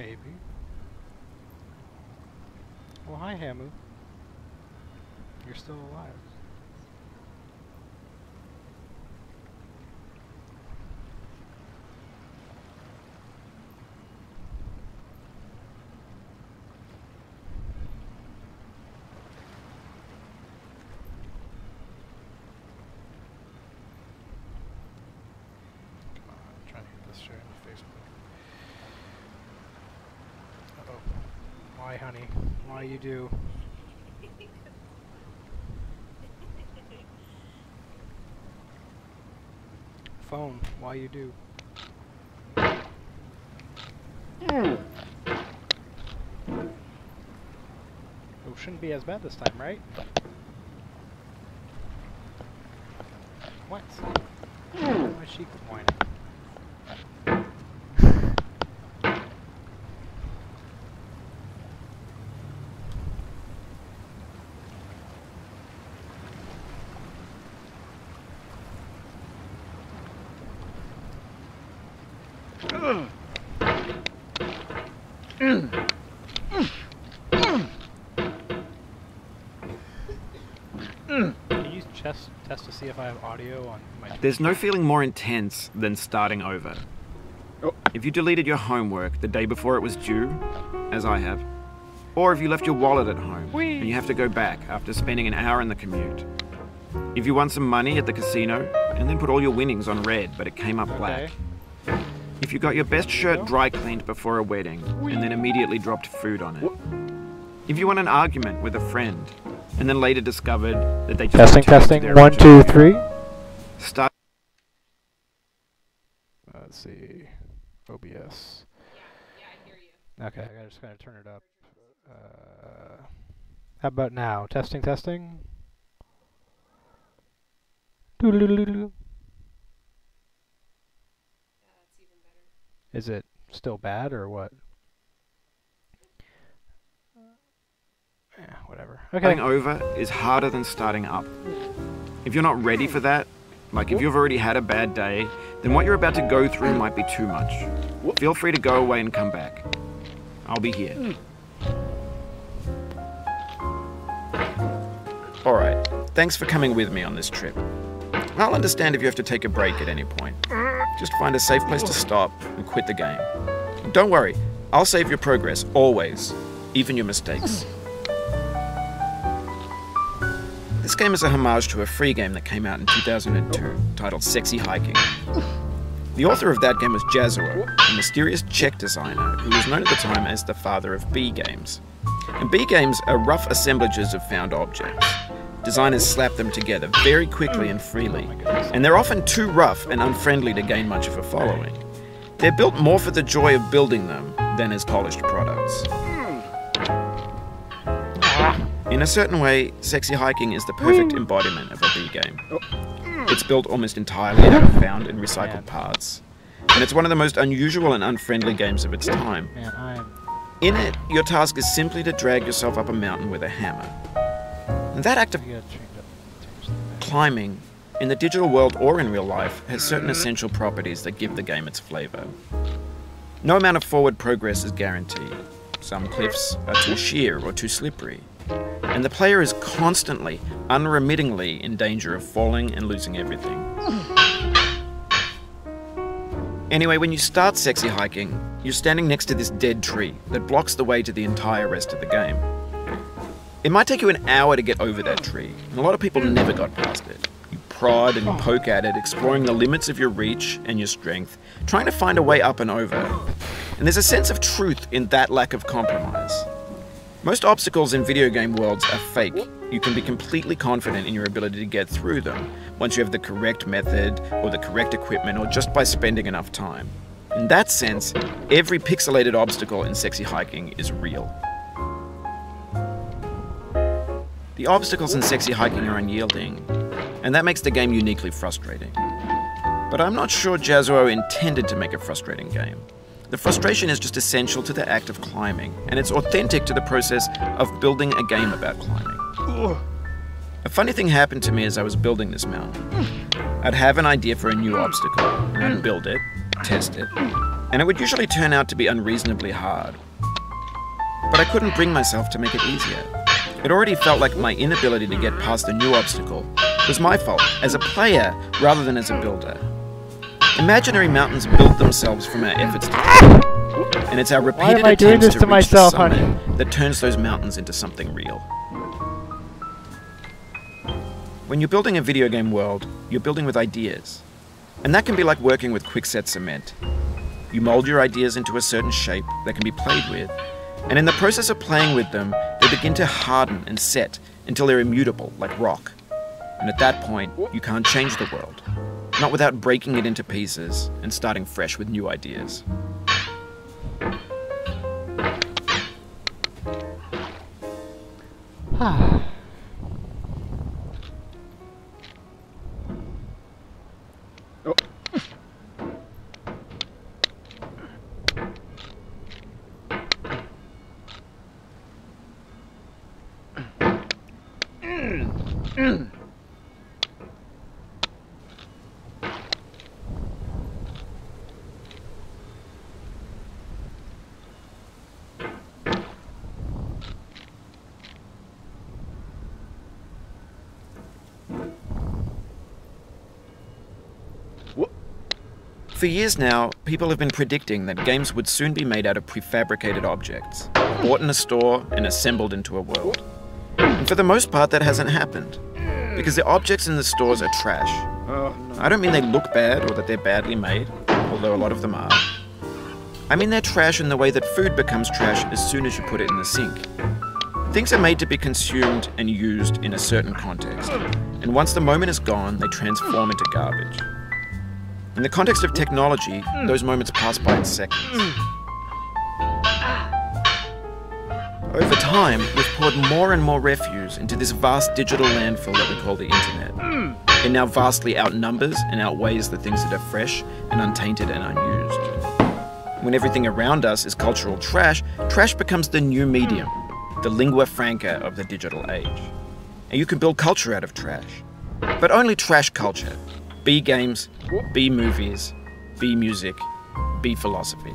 Maybe. Well, hi, Hamu. You're still alive. Come on, I'm trying to get this shared on Facebook. Uh-oh. Why, honey? Why you do? Phone, why you do? Oh, shouldn't be as bad this time, right? What? Why is she whining? Can you use chest test to see if I have audio on my... There's no feeling more intense than starting over. If you deleted your homework the day before it was due, as I have, or if you left your wallet at home and you have to go back after spending an hour in the commute. If you won some money at the casino and then put all your winnings on red but it came up black. If you got your best shirt dry cleaned before a wedding and then immediately dropped food on it. If you won an argument with a friend and then later discovered that they just testing 1 2 3. Start. Let's see. OBS. Yeah, I hear you. Okay, I just gotta turn it up. How about now? Testing. Doodle-doodle-doodle. Yeah, that's even better. Is it still bad or what? Yeah, whatever. Okay. Starting over is harder than starting up. If you're not ready for that, like if you've already had a bad day, then what you're about to go through might be too much. Feel free to go away and come back. I'll be here. Alright, thanks for coming with me on this trip. I'll understand if you have to take a break at any point. Just find a safe place to stop and quit the game. Don't worry, I'll save your progress, always, even your mistakes. This game is a homage to a free game that came out in 2002, titled Sexy Hiking. The author of that game was Jazuo, a mysterious Czech designer who was known at the time as the father of B games. And B games are rough assemblages of found objects. Designers slap them together very quickly and freely, and they're often too rough and unfriendly to gain much of a following. They're built more for the joy of building them than as polished products. In a certain way, Sexy Hiking is the perfect embodiment of a B game. It's built almost entirely out of found and recycled parts, and it's one of the most unusual and unfriendly games of its time. In it, your task is simply to drag yourself up a mountain with a hammer. And that act of climbing, in the digital world or in real life, has certain essential properties that give the game its flavor. No amount of forward progress is guaranteed. Some cliffs are too sheer or too slippery, and the player is constantly, unremittingly in danger of falling and losing everything. Anyway, when you start Sexy Hiking, you're standing next to this dead tree that blocks the way to the entire rest of the game. It might take you an hour to get over that tree, and a lot of people never got past it. You prod and you poke at it, exploring the limits of your reach and your strength, trying to find a way up and over. And there's a sense of truth in that lack of compromise. Most obstacles in video game worlds are fake. You can be completely confident in your ability to get through them once you have the correct method or the correct equipment or just by spending enough time. In that sense, every pixelated obstacle in Sexy Hiking is real. The obstacles in Sexy Hiking are unyielding, and that makes the game uniquely frustrating. But I'm not sure Jazuo intended to make a frustrating game. The frustration is just essential to the act of climbing, and it's authentic to the process of building a game about climbing. A funny thing happened to me as I was building this mountain. I'd have an idea for a new obstacle, and I'd build it, test it, and it would usually turn out to be unreasonably hard. But I couldn't bring myself to make it easier. It already felt like my inability to get past a new obstacle was my fault, as a player rather than as a builder. Imaginary mountains build themselves from our efforts to climb, and it's our repeated attempts to reach the summit that turns those mountains into something real. When you're building a video game world, you're building with ideas. And that can be like working with quickset cement. You mold your ideas into a certain shape that can be played with, and in the process of playing with them, they begin to harden and set until they're immutable, like rock. And at that point, you can't change the world. Not without breaking it into pieces and starting fresh with new ideas. For years now, people have been predicting that games would soon be made out of prefabricated objects, bought in a store and assembled into a world. And for the most part, that hasn't happened, because the objects in the stores are trash. I don't mean they look bad or that they're badly made, although a lot of them are. I mean they're trash in the way that food becomes trash as soon as you put it in the sink. Things are made to be consumed and used in a certain context, and once the moment is gone, they transform into garbage. In the context of technology, those moments pass by in seconds. Over time, we've poured more and more refuse into this vast digital landfill that we call the internet. It now vastly outnumbers and outweighs the things that are fresh and untainted and unused. When everything around us is cultural trash, trash becomes the new medium, the lingua franca of the digital age. And you can build culture out of trash, but only trash culture. B games, B movies, B music, B philosophy.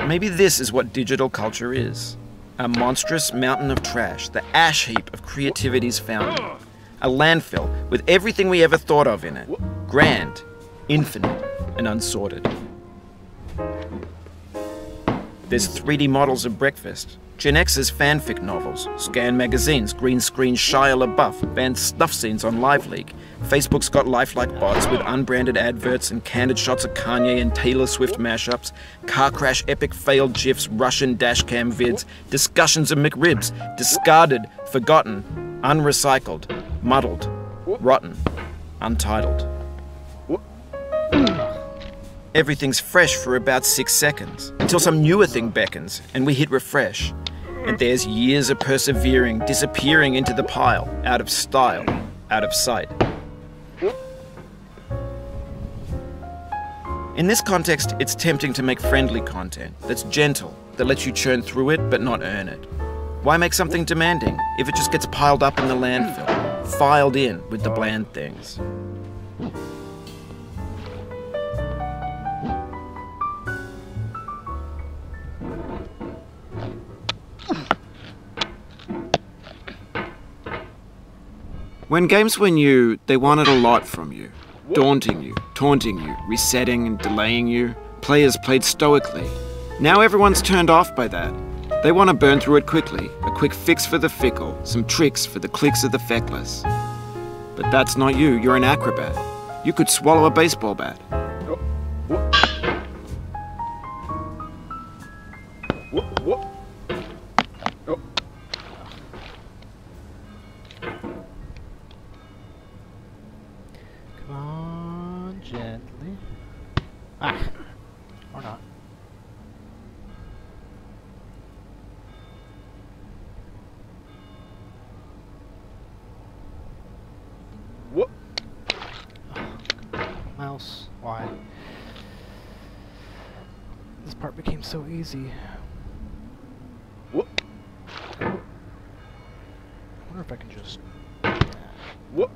Maybe this is what digital culture is. A monstrous mountain of trash, the ash heap of creativity's fountain. A landfill with everything we ever thought of in it. Grand, infinite, and unsorted. There's 3D models of breakfast, Gen X's fanfic novels, Scan magazines, green screen Shia LaBeouf, banned snuff scenes on LiveLeak. Facebook's got lifelike bots with unbranded adverts and candid shots of Kanye and Taylor Swift mashups, car crash epic failed GIFs, Russian dashcam vids, discussions of McRibs, discarded, forgotten, unrecycled, muddled, rotten, untitled. Everything's fresh for about 6 seconds, until some newer thing beckons, and we hit refresh. And there's years of persevering, disappearing into the pile, out of style, out of sight. In this context, it's tempting to make friendly content that's gentle, that lets you churn through it but not earn it. Why make something demanding if it just gets piled up in the landfill, filed in with the bland things? When games were new, they wanted a lot from you. Daunting you, taunting you, resetting and delaying you. Players played stoically. Now everyone's turned off by that. They want to burn through it quickly, a quick fix for the fickle, some tricks for the clicks of the feckless. But that's not you, you're an acrobat. You could swallow a baseball bat. Gently. Ah. Or not. What? Mouse. Why? This part became so easy. What? I wonder if I can just... What?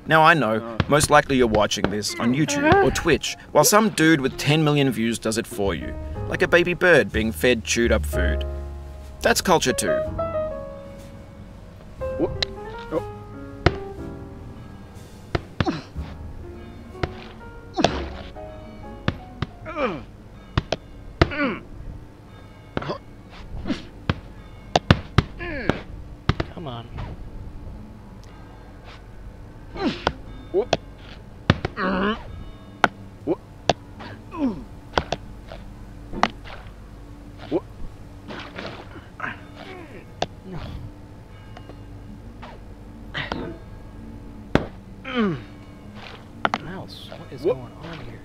Now I know, most likely you're watching this on YouTube or Twitch, while some dude with 10 million views does it for you, like a baby bird being fed chewed up food. That's culture too. What? Oh. Come on. Whoop. Whoop. Whoop. No. Mouse, what is Whoop. going on here?